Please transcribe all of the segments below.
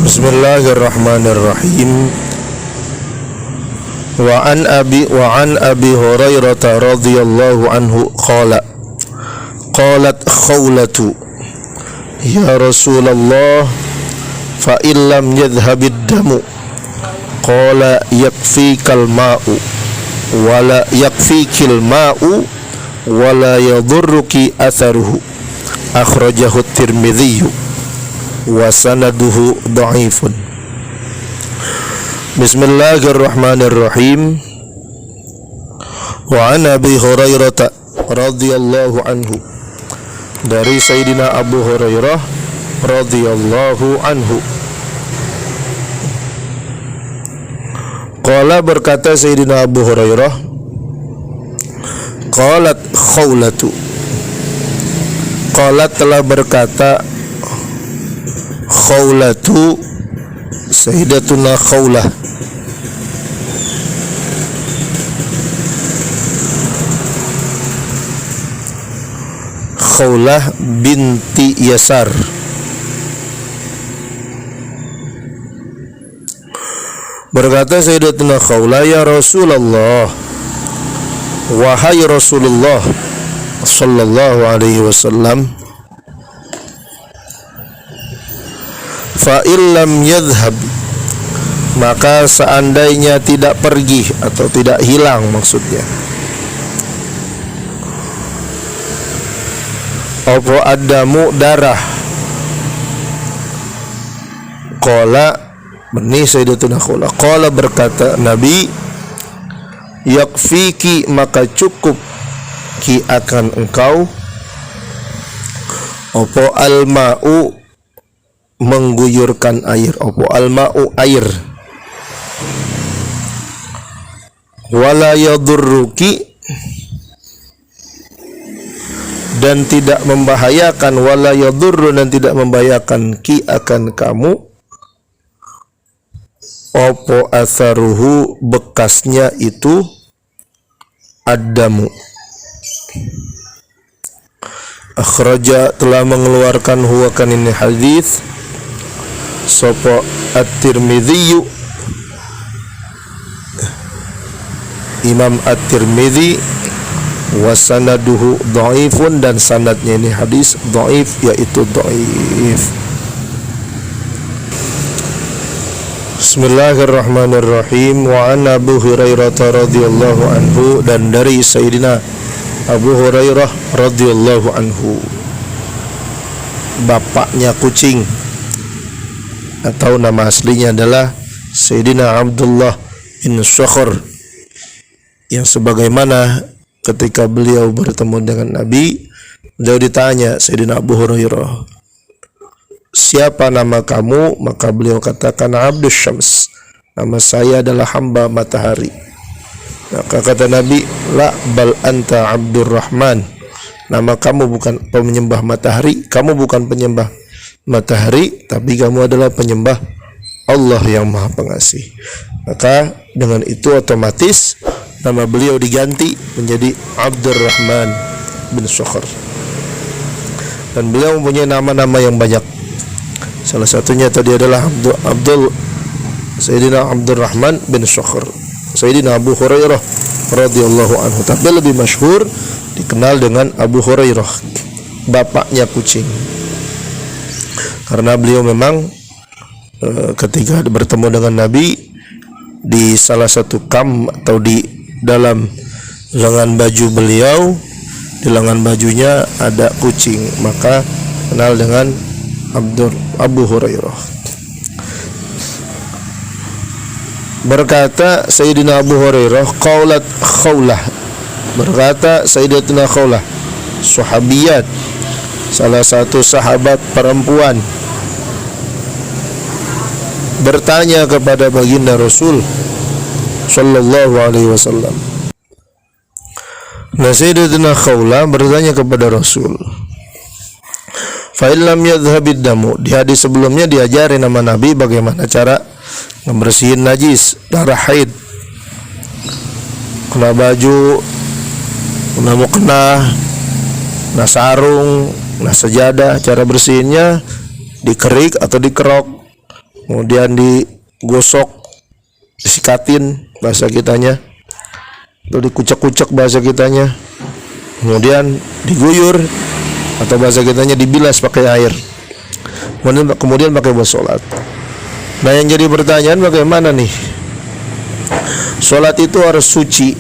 Bismillahirrahmanirrahim. Wa an Abi Hurairah radhiyallahu anhu qalat khawlatu ya Rasulullah fa illam yadhhabid damu qala yakfikal ma'u wala yakfikil ma'u wala yadurruki atharuhu akhrajahu at-Tirmidzi wa sanaduhu dha'ifun. Bismillahirrahmanirrahim. Wa an Abi Hurairah radhiyallahu anhu, dari Sayyidina Abu Hurairah radhiyallahu anhu, qala, berkata Sayyidina Abu Hurairah, qalat khawlatu, qalat telah berkata khawlatu Sayyidatuna Khawlah, Khawlah binti Yasar, berkata Sayyidatuna Khawlah, ya Rasulullah, wahai Rasulullah sallallahu alaihi wasallam, fa illam yadhhab, maka seandainya tidak pergi atau tidak hilang, maksudnya apa adamu, darah. Qala, benih Sayyidatuna Khawlah, qala, berkata Nabi, yakfiki, maka cukup ki akan engkau apa al-ma'u, mengguyurkan air, apa al-ma'u, air, wala yadurruki, dan tidak membahayakan, wala yadurru, dan tidak membahayakan ki akan kamu apa atharuhu, bekasnya itu adamu. Akhraja, telah mengeluarkan huwa kan ini hadis sapa at-Tirmidzi, Imam at-Tirmidzi, wa sanaduhu dhaifun, dan sanadnya ini hadis dhaif, yaitu dhaif. Bismillahirrahmanirrahim. Wa an Abu Hurairah radhiyallahu anhu, dan dari Sayyidina Abu Hurairah radhiyallahu anhu, bapaknya kucing, atau nama aslinya adalah Sayyidina Abdullah bin Shakhr, yang sebagaimana ketika beliau bertemu dengan Nabi, beliau ditanya Sayyidina Abu Hurairah, siapa nama kamu? Maka beliau katakan, Abdus Syams, nama saya adalah hamba matahari. Maka kata Nabi, la bal anta Abdurrahman, nama kamu bukan penyembah matahari, kamu bukan penyembah matahari, tapi kamu adalah penyembah Allah yang Maha Pengasih. Maka dengan itu otomatis nama beliau diganti menjadi Abdurrahman bin Shakhr. Dan beliau mempunyai nama-nama yang banyak. Salah satunya tadi adalah Sayyidina Abdurrahman bin Shakhr, Sayyidina Abu Hurairah radhiyallahu anhu, tapi lebih masyhur dikenal dengan Abu Hurairah, bapaknya kucing. Karena beliau memang ketika bertemu dengan Nabi, di salah satu kam atau di dalam lengan baju beliau, di lengan bajunya ada kucing, maka kenal dengan Abu Hurairah. Berkata Sayyidina Abu Hurairah, qalat Khawlah, berkata Sayyidatuna Khawlah, sahabiyat, salah satu sahabat perempuan, bertanya kepada baginda Rasul sallallahu alaihi wasallam. Nah, Sayyidatuna Khawlah bertanya kepada Rasul, fa illam yadhhabid damu, di hadis sebelumnya diajari nama Nabi bagaimana cara membersihin najis, darah haid, kena baju, kena mukena, kena sarung, kena sejadah, cara bersihinnya dikerik atau dikerok, kemudian digosok, disikatin bahasa kitanya, atau dikucek-kucek bahasa kitanya, kemudian diguyur atau bahasa kitanya dibilas pakai air, kemudian pakai buat sholat. Nah, yang jadi pertanyaan, bagaimana nih? Sholat itu harus suci,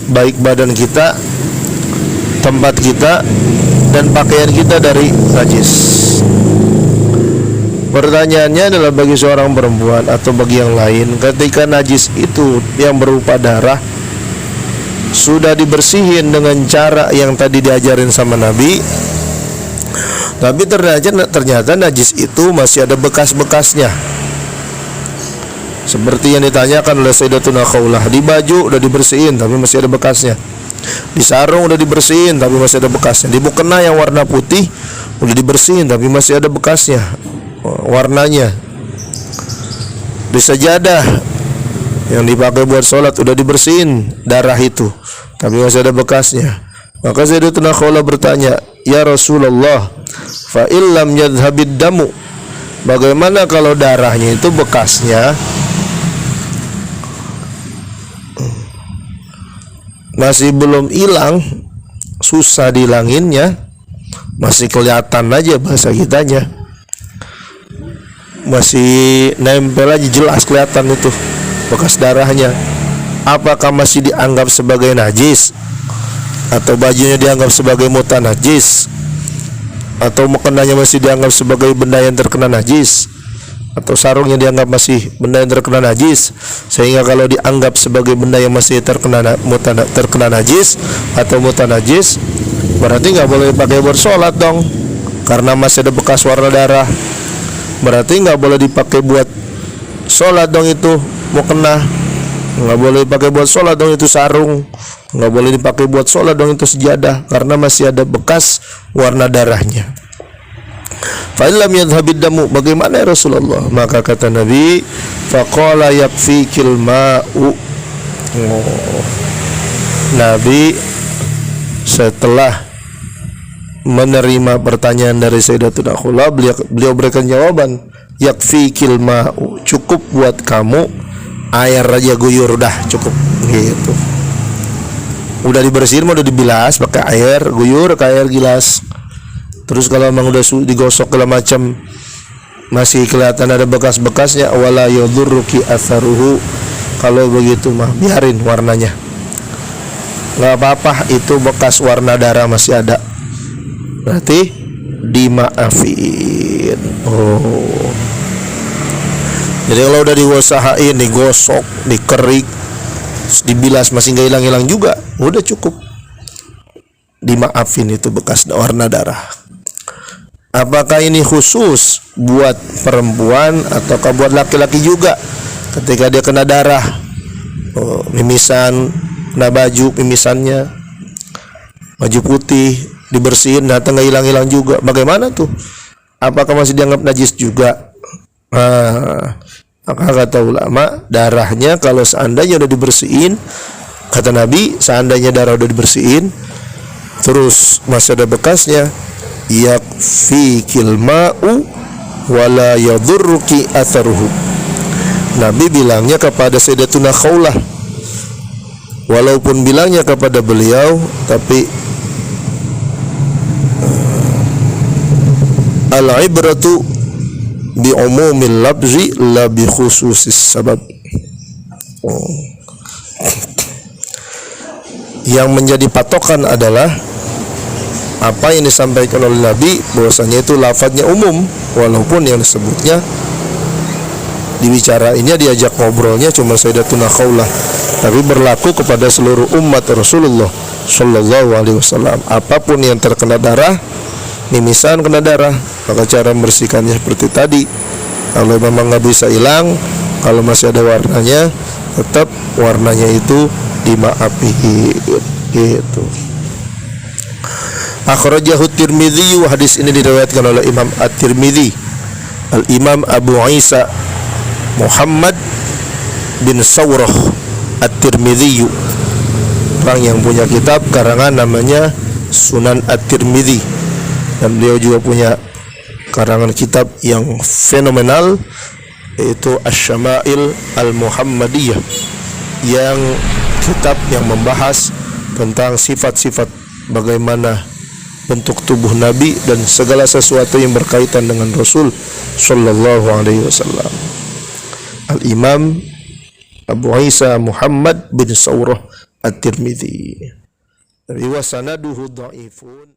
baik badan kita, tempat kita, dan pakaian kita dari najis. Pertanyaannya adalah bagi seorang perempuan atau bagi yang lain, ketika najis itu yang berupa darah sudah dibersihin dengan cara yang tadi diajarin sama Nabi, tapi ternyata najis itu masih ada bekas-bekasnya. Seperti yang ditanyakan oleh Sayyidatuna Khawlah, di baju udah dibersihin tapi masih ada bekasnya, di sarung udah dibersihin tapi masih ada bekasnya, di mukena yang warna putih udah dibersihin tapi masih ada bekasnya warnanya, di sajadah yang dipakai buat sholat udah dibersihin darah itu tapi masih ada bekasnya. Maka Sayyidatuna Khawlah bertanya, ya Rasulullah, fa illam yadhhabid damu, bagaimana kalau darahnya itu bekasnya masih belum hilang, susah dihilanginnya, masih kelihatan aja bahasa kitanya, masih nempel aja, jelas kelihatan itu bekas darahnya, apakah masih dianggap sebagai najis? Atau bajunya dianggap sebagai mutan najis? Atau mukenanya masih dianggap sebagai benda yang terkena najis? Atau sarungnya dianggap masih benda yang terkena najis, sehingga kalau dianggap sebagai benda yang masih terkena najis atau mutan najis, berarti nggak boleh pakai buat sholat dong, karena masih ada bekas warna darah. Berarti nggak boleh dipakai buat sholat dong itu mukena, nggak boleh dipakai buat sholat dong itu sarung, nggak boleh dipakai buat sholat dong itu sejadah, karena masih ada bekas warna darahnya. Fa illam yadhhabid damu, bagaimana ya Rasulullah? Maka kata Nabi, faqala yakfikil ma'u. Nabi setelah menerima pertanyaan dari Sayyidatuna Khawlah, beliau berikan jawaban, yakfikil ma'u, cukup buat kamu air aja guyur, udah cukup gitu. Udah dibersihin, udah dibilas pakai air guyur, kayak air gilas. Terus kalau memang udah digosok segala macam masih kelihatan ada bekas-bekasnya, wala yadhurruki atharuhu, kalau begitu mah biarin warnanya, nggak apa-apa, itu bekas warna darah masih ada, berarti dimaafin. Oh, jadi kalau udah diusahain, digosok, dikerik, dibilas masih nggak hilang-hilang juga, udah cukup, dimaafin itu bekas warna darah. Apakah ini khusus buat perempuan ataukah buat laki-laki juga ketika dia kena darah, mimisan, kena baju mimisannya, baju putih dibersihin ternyata nggak hilang-hilang juga, bagaimana tuh? Apakah masih dianggap najis juga? Maka kata ulama, darahnya kalau seandainya udah dibersihin, kata Nabi, seandainya darah udah dibersihin terus masih ada bekasnya, yakfikil ma'u wala yadhurruki atharuhu. Nabi bilangnya kepada Sayyidatuna Khawlah, walaupun bilangnya kepada beliau, tapi al-ibratu bi umumil labzi la bi khususis sabab. Yang menjadi patokan adalah apa yang disampaikan oleh Nabi, bahwasanya itu lafadznya umum, walaupun yang disebutnya dibicarainnya, diajak ngobrolnya cuma Sayyidatuna Khawlah, tapi berlaku kepada seluruh umat Rasulullah Shallallahu Alaihi Wasallam. Apapun yang terkena darah, mimisan kena darah, maka cara membersihkannya seperti tadi. Kalau memang nggak bisa hilang, kalau masih ada warnanya, tetap warnanya itu dimaafi gitu. Akhrajahu Tirmidzi, hadis ini diriwayatkan oleh Imam At-Tirmidzi. Al-Imam Abu Isa Muhammad bin Sawrah At-Tirmidzi, orang yang punya kitab karangan namanya Sunan At-Tirmidzi, dan beliau juga punya karangan kitab yang fenomenal yaitu Asy-Syama'il Al-Muhammadiyah, yang kitab yang membahas tentang sifat-sifat bagaimana bentuk tubuh Nabi dan segala sesuatu yang berkaitan dengan Rasul sallallahu alaihi wasallam. Al-Imam Abu Isa Muhammad bin Sawrah At-Tirmidzi. Wa sanaduhu dhaifun.